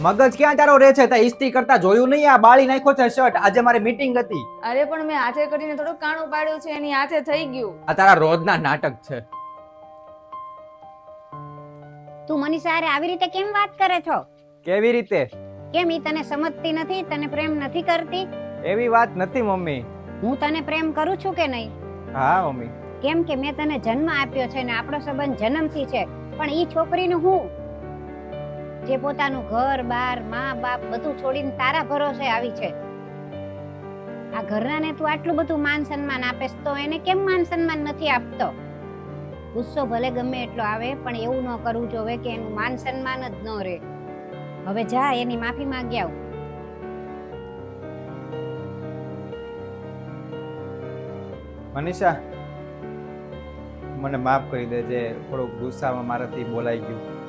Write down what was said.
મગજ ક્યાં તારો રે છે? તે ઇસ્ત્રી કરતા જોયું નહીં? આ બાળી નાખ્યો છે શર્ટ. આજે મારી મીટિંગ હતી. અરે પણ મેં હાથે કરીને થોડું કાણું પાડ્યું છે, એની હાથે થઈ ગયું. આ તારા રોજના નાટક છે. તું મનીષા હારે આવી રીતે કેમ વાત કરે છો? કેવી રીતે? કેમ ઈ તને સમજતી નથી? તને પ્રેમ નથી કરતી? એવી વાત નથી મમ્મી. હું તને પ્રેમ કરું છું કે નહીં? હા મમ્મી. કેમ કે મેં તને જન્મ આપ્યો છે ને આપણો સંબંધ જન્મથી છે. પણ ઈ છોકરીનું હું જે પોતાનું ઘર બાર માં બાપ બધું છોડીને તારા ભરોસે આવી છે. આ ઘરનાને તું આટલું બધું માન સન્માન આપેસ તો એને કેમ માન સન્માન નથી આપતો? ગુસ્સો ભલે ગમે એટલો આવે પણ એવું ન કરવું જોવે કે એનું માન સન્માન જ ન રહે. હવે જા એની માફી માંગી આવ. મનીષા, મને માફ કરી દેજે. થોડુંક ગુસ્સામાં મારાથી બોલાઈ ગયું.